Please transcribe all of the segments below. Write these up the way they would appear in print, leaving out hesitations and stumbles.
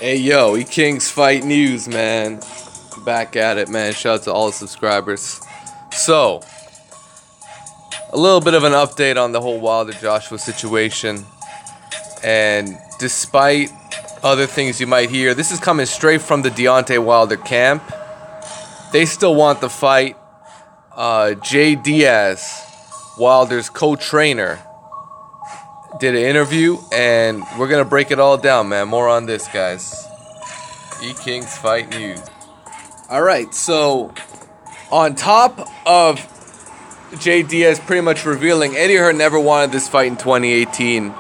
Hey yo, E-Kings Fight News, man. Back at it, man. Shout out to all the subscribers. So, a little bit of an update on the whole Wilder Joshua situation. And despite other things you might hear, this is coming straight from the Deontay Wilder camp. They still want the fight. Jay Diaz, Wilder's co-trainer, did an interview, and we're going to break it all down, man. More on this, guys. E-Kings Fight News. Alright, so on top of Jay Diaz pretty much revealing Eddie Hearn never wanted this fight in 2018,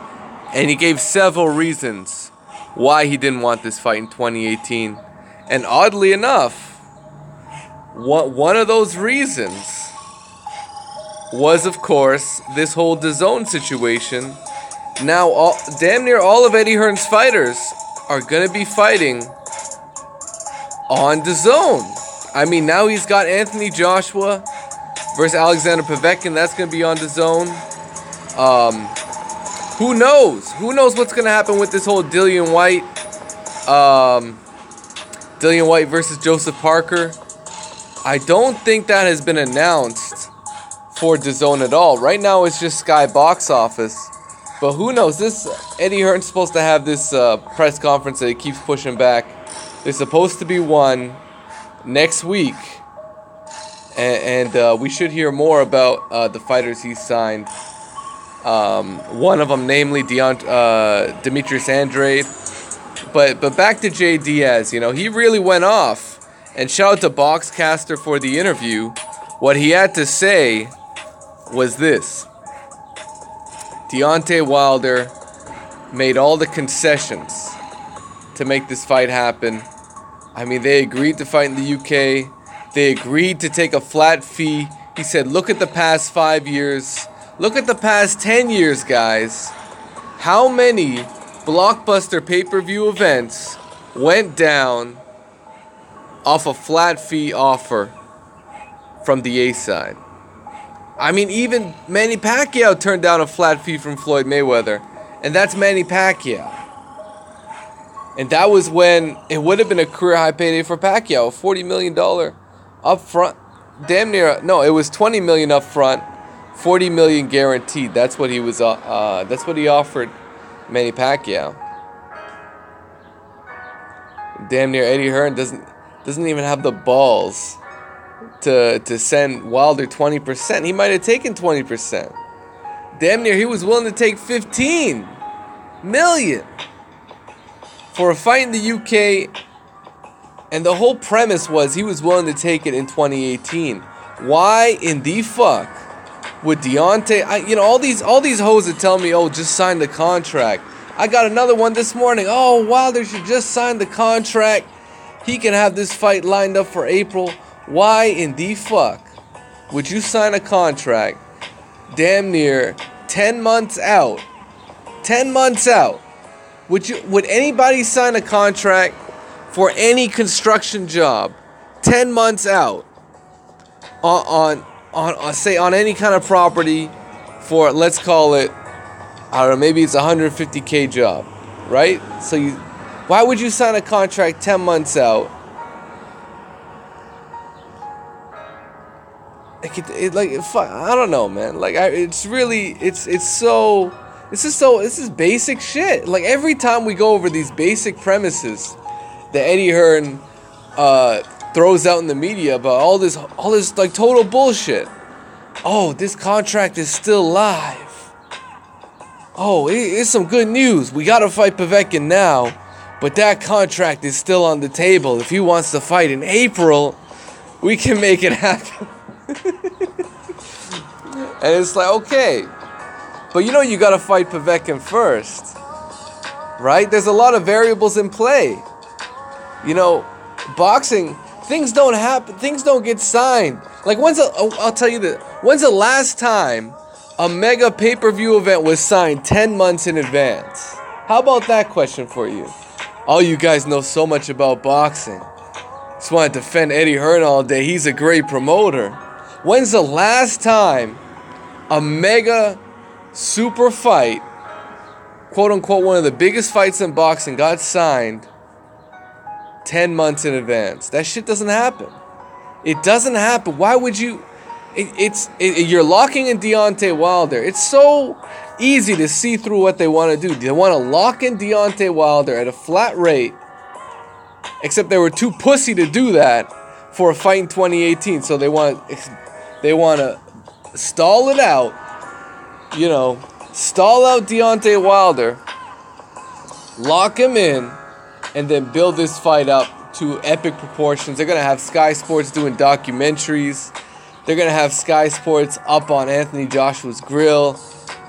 and he gave several reasons why he didn't want this fight in 2018. And oddly enough, one of those reasons was, of course, this whole Dazn situation. Now, damn near all of Eddie Hearn's fighters are going to be fighting on Dazn. I mean, now he's got Anthony Joshua versus Alexander Povetkin. That's going to be on Dazn. Who knows? Who knows what's going to happen with this whole Dillian Whyte versus Joseph Parker. I don't think that has been announced for Dazn at all. Right now, it's just Sky Box Office. But who knows? This Eddie Hearn's supposed to have this press conference that he keeps pushing back. There's supposed to be one next week, and we should hear more about the fighters he signed. One of them, namely Demetrius Andrade. But back to Jay Diaz. You know, he really went off. And shout out to Boxcaster for the interview. What he had to say was this: Deontay Wilder made all the concessions to make this fight happen. I mean, they agreed to fight in the UK. They agreed to take a flat fee. He said, look at the past 5 years. Look at the past 10 years, guys. How many blockbuster pay-per-view events went down off a flat fee offer from the A side? I mean, even Manny Pacquiao turned down a flat fee from Floyd Mayweather. And that's Manny Pacquiao. And that was when it would have been a career high payday for Pacquiao. $40 million up front. Damn near. No, it was $20 million up front. $40 million guaranteed. That's what he was. That's what he offered Manny Pacquiao. Damn near Eddie Hearn doesn't even have the balls to send Wilder 20%. He might have taken 20%. Damn near he was willing to take $15 million for a fight in the UK. And the whole premise was he was willing to take it in 2018. Why in the fuck would Deontay... all these hoes that tell me, oh, just sign the contract. I got another one this morning. Oh, Wilder should just sign the contract. He can have this fight lined up for April. Why in the fuck would you sign a contract damn near 10 months out? 10 months out. Would anybody sign a contract for any construction job 10 months out on any kind of property for, let's call it, I don't know, maybe it's a $150K job, right? So why would you sign a contract 10 months out? I don't know, man. This is basic shit. Like, every time we go over these basic premises that Eddie Hearn throws out in the media about all this like total bullshit. Oh, this contract is still live. Oh, it's some good news. We gotta fight Povetkin now, but that contract is still on the table. If he wants to fight in April, we can make it happen. And it's like, okay, but you gotta fight Povetkin first, right? There's a lot of variables in play. Boxing, things don't happen, things don't get signed. Like, I'll tell you this, when's the last time a mega pay-per-view event was signed 10 months in advance? How about that question for you? All you guys know so much about boxing. Just want to defend Eddie Hearn all day. He's a great promoter. When's the last time a mega super fight, quote unquote, one of the biggest fights in boxing, got signed 10 months in advance. That shit doesn't happen. It doesn't happen. Why would you? You're locking in Deontay Wilder. It's so easy to see through what they want to do. They want to lock in Deontay Wilder at a flat rate. Except they were too pussy to do that for a fight in 2018. So they want to stall it out. You know, stall out Deontay Wilder, lock him in, and then build this fight up to epic proportions. They're going to have Sky Sports doing documentaries. They're going to have Sky Sports up on Anthony Joshua's grill,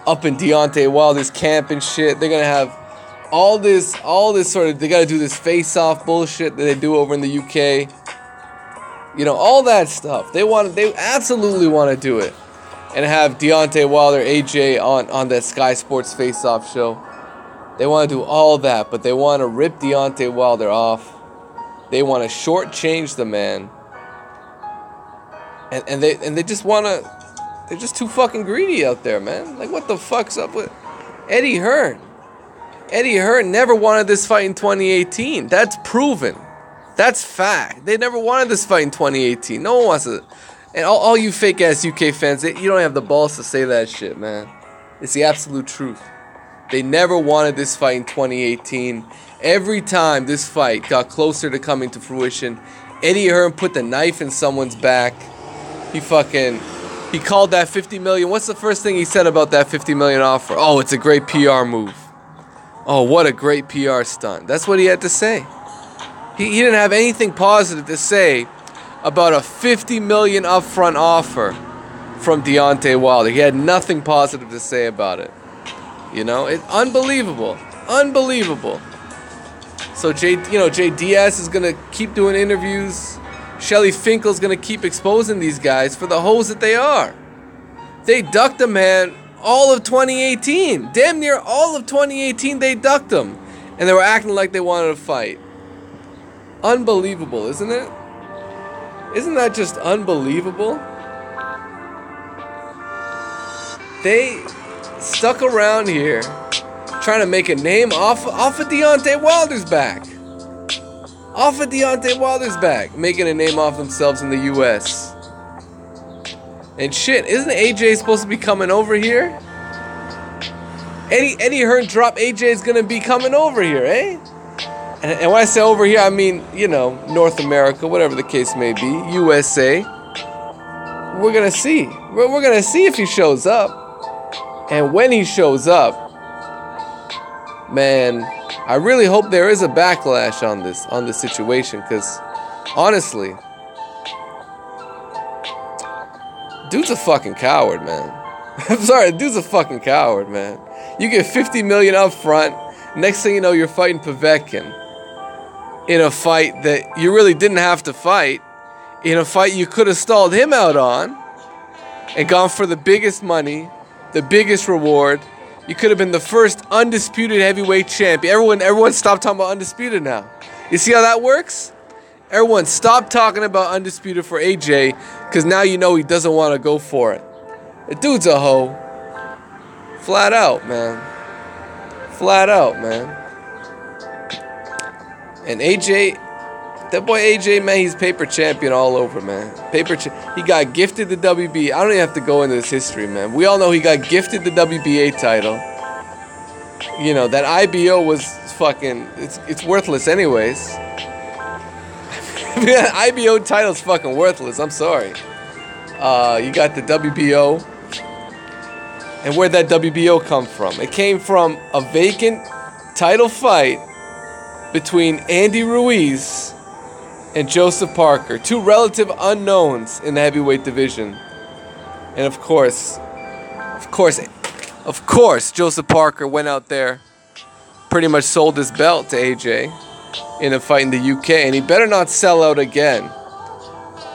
up in Deontay Wilder's camp and shit. They're going to have all this sort of, they got to do this face-off bullshit that they do over in the UK. You know, all that stuff. They absolutely want to do it. And have Deontay Wilder, AJ on that Sky Sports face-off show. They want to do all that, but they want to rip Deontay Wilder off. They want to shortchange the man. And they just want to, they're just too fucking greedy out there, man. Like, what the fuck's up with Eddie Hearn? Eddie Hearn never wanted this fight in 2018. That's proven. That's fact. They never wanted this fight in 2018. No one wants to. And all you fake-ass UK fans, you don't have the balls to say that shit, man. It's the absolute truth. They never wanted this fight in 2018. Every time this fight got closer to coming to fruition, Eddie Hearn put the knife in someone's back. He called that $50 million. What's the first thing he said about that $50 million offer? Oh, it's a great PR move. Oh, what a great PR stunt. That's what he had to say. He didn't have anything positive to say about a $50 million upfront offer from Deontay Wilder. He had nothing positive to say about it. You know, it's unbelievable. Unbelievable. So Jay Diaz is going to keep doing interviews. Shelly Finkel's going to keep exposing these guys for the hoes that they are. They ducked a man all of 2018. Damn near all of 2018 they ducked him. And they were acting like they wanted to fight. Unbelievable, isn't it? Isn't that just unbelievable? They stuck around here trying to make a name off of Deontay Wilder's back. Off of Deontay Wilder's back. Making a name off themselves in the US. And shit, isn't AJ supposed to be coming over here? Eddie Hearn dropped AJ's gonna be coming over here, eh? And when I say over here, I mean, you know, North America, whatever the case may be, USA. We're gonna see. We're gonna see if he shows up. And when he shows up, man, I really hope there is a backlash on this situation, because honestly, dude's a fucking coward, man. I'm sorry, dude's a fucking coward, man. You get $50 million up front. Next thing you know, you're fighting Povetkin in a fight that you really didn't have to fight. In a fight you could have stalled him out on and gone for the biggest money, the biggest reward. You could have been the first undisputed heavyweight champion. Everyone stop talking about undisputed now. You see how that works? Everyone stop talking about undisputed for AJ, because now you know he doesn't want to go for it. The dude's a hoe. Flat out, man. Flat out, man. And AJ, that boy AJ, man, he's paper champion all over, man. He got gifted the WBA. I don't even have to go into this history, man. We all know he got gifted the WBA title. You know, that IBO was fucking, it's worthless anyways. That IBO title's fucking worthless, I'm sorry. You got the WBO. And where'd that WBO come from? It came from a vacant title fight between Andy Ruiz and Joseph Parker, two relative unknowns in the heavyweight division. And of course, Joseph Parker went out there, pretty much sold his belt to AJ in a fight in the UK, and he better not sell out again,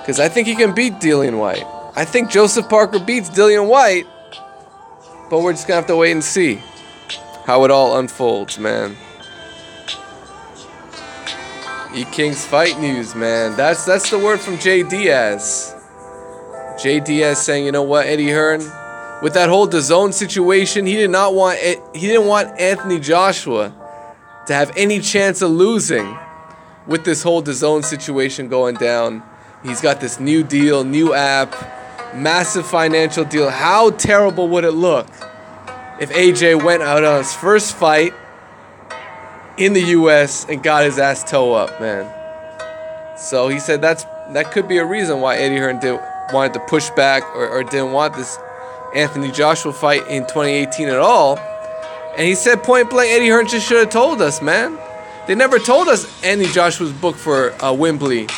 because I think he can beat Dillian Whyte. I think Joseph Parker beats Dillian Whyte, but we're just gonna have to wait and see how it all unfolds, man. E-King's fight news, man. That's the word from Jay Diaz. Jay Diaz saying, you know what, Eddie Hearn, with that whole Dazn situation, he didn't want Anthony Joshua to have any chance of losing with this whole Dazn situation going down, he's got this new deal, new app, massive financial deal. How terrible would it look if AJ went out on his first fight in the US and got his ass toe up, man? So he said that could be a reason why Eddie Hearn wanted to push back or didn't want this Anthony Joshua fight in 2018 at all. And he said point blank, Eddie Hearn just should have told us, man. They never told us Anthony Joshua was booked for Wembley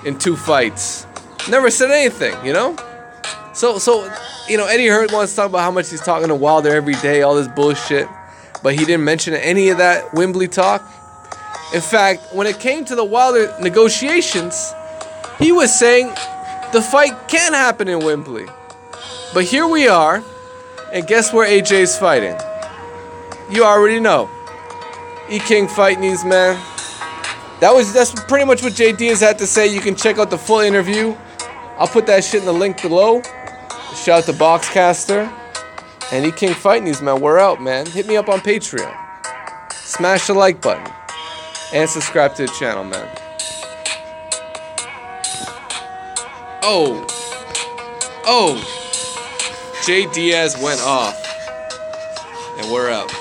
in 2 fights. Never said anything, you know? So you know, Eddie Hearn wants to talk about how much he's talking to Wilder every day, all this bullshit. But he didn't mention any of that Wembley talk. In fact, when it came to the Wilder negotiations, he was saying the fight can happen in Wembley. But here we are, and guess where AJ's fighting? You already know. E-King Fight News, man. That's pretty much what J. Diaz had to say. You can check out the full interview. I'll put that shit in the link below. Shout out to Boxcaster. And E-King Fight News, man. We're out, man. Hit me up on Patreon. Smash the like button. And subscribe to the channel, man. Oh. J. Diaz went off. And we're out.